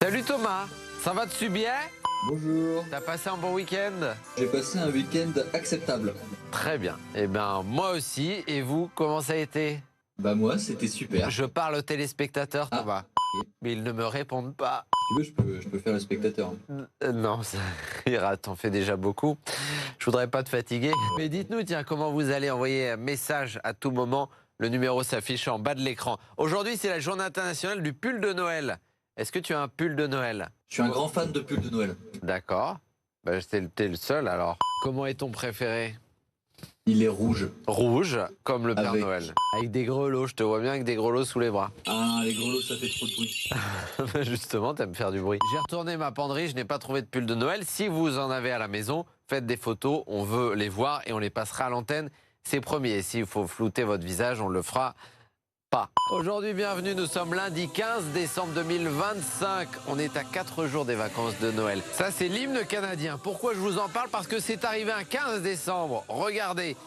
Salut Thomas, ça va dessus bien? Bonjour, T'as passé un bon week-end? j'ai passé un week-end acceptable. Très bien. Eh ben moi aussi. Et vous, comment ça a été? Bah moi, c'était super. Je parle aux téléspectateurs, Ah, Thomas. ok. Mais ils ne me répondent pas. Si tu veux, je peux faire le spectateur. Non, ça ira, t'en fais déjà beaucoup. Je voudrais pas te fatiguer. Mais dites-nous, tiens, comment vous allez envoyer un message à tout moment. Le numéro s'affiche en bas de l'écran. Aujourd'hui, c'est la journée internationale du pull de Noël. Est-ce que tu as un pull de Noël? Je suis un grand fan de pull de Noël. D'accord. Bah, t'es le seul alors. Comment est ton préféré? Il est rouge. Rouge, comme le Père Avec- Noël. Avec des grelots, je te vois bien avec des grelots sous les bras. Ah, les grelots, ça fait trop de bruit. Justement, t'aimes faire du bruit. J'ai retourné ma penderie, je n'ai pas trouvé de pull de Noël. Si vous en avez à la maison, faites des photos, on veut les voir et on les passera à l'antenne. C'est promis. Et s'il faut flouter votre visage, on le fera pas. Aujourd'hui, bienvenue, nous sommes lundi 15 décembre 2025. On est à 4 jours des vacances de Noël. Ça, c'est l'hymne canadien. Pourquoi je vous en parle? Parce que c'est arrivé un 15 décembre. Regardez.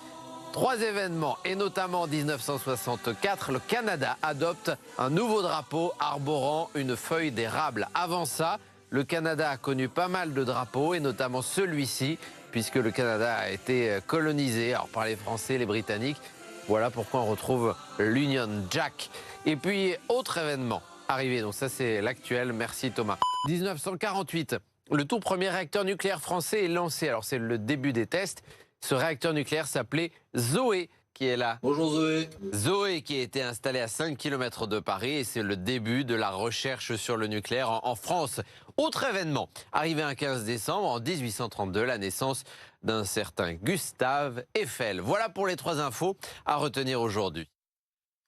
3 événements, et notamment en 1964, le Canada adopte un nouveau drapeau arborant une feuille d'érable. Avant ça, le Canada a connu pas mal de drapeaux, et notamment celui-ci, puisque le Canada a été colonisé par les Français, les Britanniques. Voilà pourquoi on retrouve l'Union Jack. Et puis, autre événement arrivé, donc ça c'est l'actuel, merci Thomas. 1948, le tout premier réacteur nucléaire français est lancé. Alors c'est le début des tests. Ce réacteur nucléaire s'appelait Zoé, qui est là. Bonjour Zoé. Zoé qui a été installé à 5 km de Paris et c'est le début de la recherche sur le nucléaire en France. Autre événement, arrivé un 15 décembre en 1832, la naissance d'un certain Gustave Eiffel. Voilà pour les 3 infos à retenir aujourd'hui.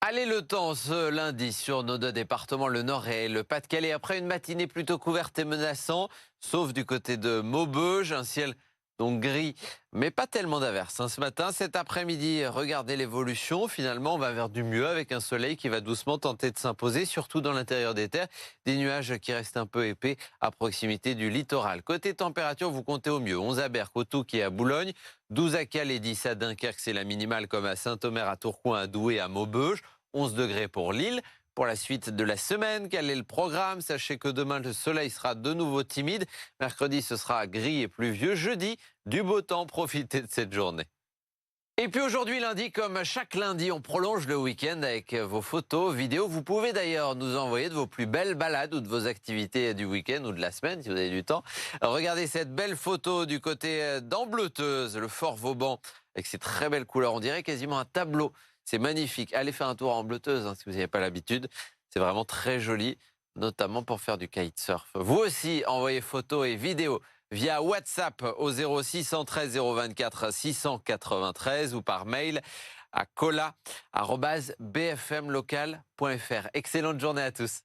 Allez, le temps ce lundi sur nos 2 départements, le Nord et le Pas-de-Calais. Après une matinée plutôt couverte et menaçante, sauf du côté de Maubeuge, un ciel donc gris, mais pas tellement d'averses ce matin. Cet après-midi, regardez l'évolution. Finalement, on va vers du mieux avec un soleil qui va doucement tenter de s'imposer, surtout dans l'intérieur des terres. Des nuages qui restent un peu épais à proximité du littoral. Côté température, vous comptez au mieux. 11 à Berck, au Touquet et à Boulogne. 12 à Calais, 10 à Dunkerque, c'est la minimale, comme à Saint-Omer, à Tourcoing, à Douai, à Maubeuge. 11 degrés pour Lille. Pour la suite de la semaine, quel est le programme? Sachez que demain, le soleil sera de nouveau timide. Mercredi, ce sera gris et pluvieux. Jeudi, du beau temps. Profitez de cette journée. Et puis aujourd'hui, lundi, comme chaque lundi, on prolonge le week-end avec vos photos, vidéos. Vous pouvez d'ailleurs nous envoyer de vos plus belles balades ou de vos activités du week-end ou de la semaine, si vous avez du temps. Regardez cette belle photo du côté d'Ambleteuse, le Fort Vauban, avec ses très belles couleurs. On dirait quasiment un tableau. C'est magnifique. Allez faire un tour à Ambleteuse si vous n'avez pas l'habitude. C'est vraiment très joli, notamment pour faire du kitesurf. Vous aussi, envoyez photos et vidéos via WhatsApp au 0613 024 693 ou par mail à cola@bfmlocal.fr. Excellente journée à tous.